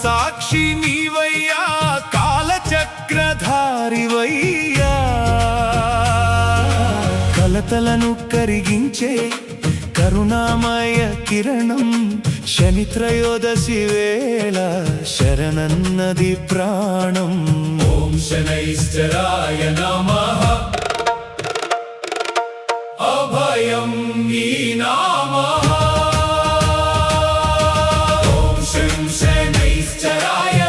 సాక్షి నీవయ్యా, కాలచక్రధారివయ్యా. కలతలను కరిగించే కరుణామయ కిరణం, శని త్రయోదశి వేళ శరణన్నది ప్రాణం. ఓం శనైశ్చరాయ నమః, అభయం నీ నామః. ఓం శం శనైశ్చరాయ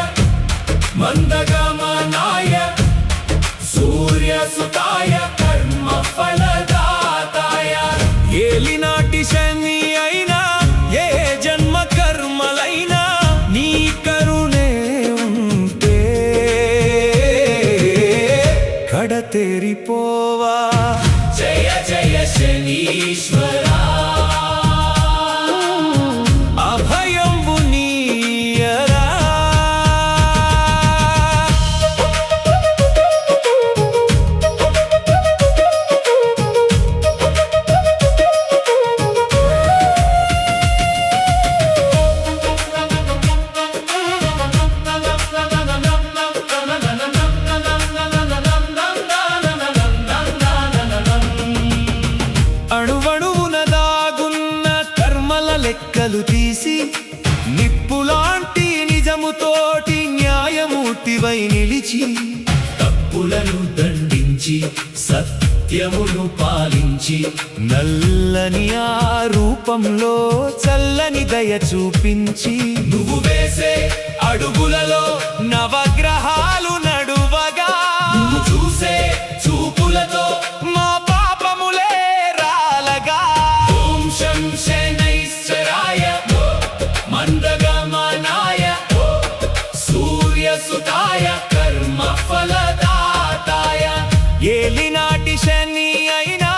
మందగమనాయ సూర్యసుతాయ కర్మఫలదాతాయ. ఏలినాటి శని అయినా ఏ జన్మ కర్మలైనా నీ కరుణే ఉంటే కడతేరిపోవా. జయ జయ శనీశ్వరా, అభయంబు నీయరా. అణువణువున దాగున్న కర్మల లెక్కలు తీసి, నిప్పులాంటి నిజముతోటి న్యాయమూర్తివై నిలిచి, తప్పులను దండించి సత్యమును పాలించి, నల్లని ఆ రూపంలో చల్లని దయ చూపించి, నువ్వు వేసే అడుగులలో నవగ్రహాలు నడువగా, నువ్వు చూసే చూపులతో మా పాపములే రాలగా. ఓం శం శనైశ్చరాయ మందగమనాయ సూర్యసుతాయ కర్మఫలదాతాయ. ఏలినాటి శని అయినా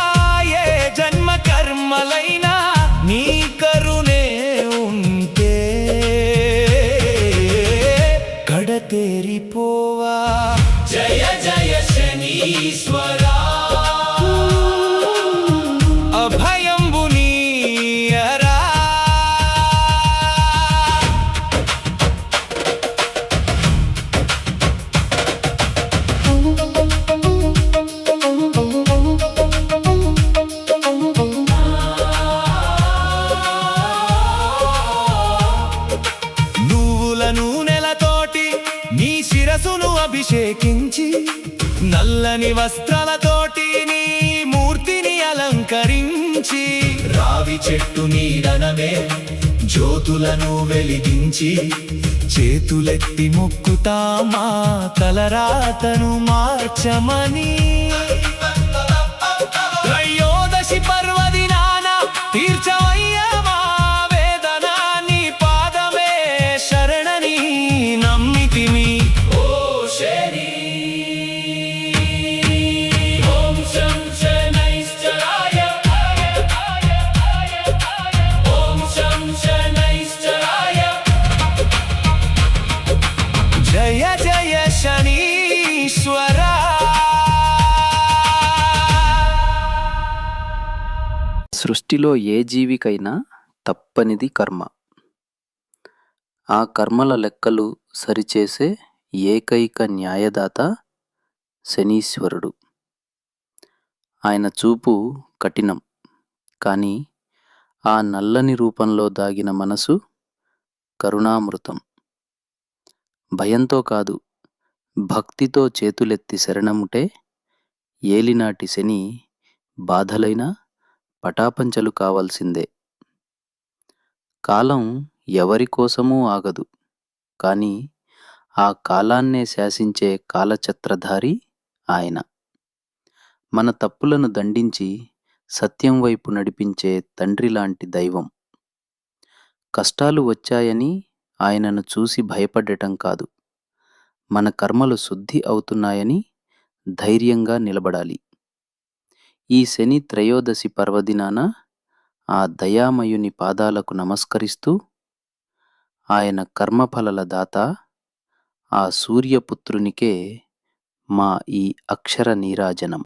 ఏ జన్మ కర్మలైనా నీ కరుణే ఉంటే కడతేరిపోవా. జయ జయ శనీశ్వరా, అభయంబు నీయరా. నువ్వుల నూనెలతోటి నీ శిరసును అభిషేకించి, నల్లని వస్త్రాలతోటి నీ మూర్తిని అలంకరించి, రావి చెట్టు నీడనమే జ్యోతులను వెలిగించి, చేతులెత్తి మొక్కుతామా తలరాతను మార్చమని. త్రయోదశి పర్వదినాన తీర్చవయ్యా మా వేదన, నీ పాదమే శరణని నమ్మితిమి. ఓ శని, ఓం శం శనైశ్చరాయ, ఓం శం శనైశ్చరాయ. జయ జయ శనీశ్వరా. సృష్టిలో ఏ జీవికైనా తప్పనిది కర్మ. ఆ కర్మల లెక్కలు సరిచేసే ఏకైక న్యాయదాత శనీశ్వరుడు. ఆయన చూపు కఠినం, కానీ ఆ నల్లని రూపంలో దాగిన మనసు కరుణామృతం. భయంతో కాదు, భక్తితో చేతులెత్తి శరణముటే ఏలినాటి శని బాధలైనా పటాపంచలు కావాల్సిందే. కాలం ఎవరి కోసమూ ఆగదు, కానీ ఆ కాలాన్నే శాసించే కాలచక్రధారి ఆయన. మన తప్పులను దండించి సత్యం వైపు నడిపించే తండ్రి లాంటి దైవం. కష్టాలు వచ్చాయని ఆయనను చూసి భయపడటం కాదు, మన కర్మలు శుద్ధి అవుతున్నాయని ధైర్యంగా నిలబడాలి. ఈ శని త్రయోదశి పర్వదినాన ఆ దయామయుని పాదాలకు నమస్కరిస్తూ, ఆయన కర్మఫలల దాత ఆ సూర్యపుత్రునికే మా ఈ అక్షర నీరాజనం.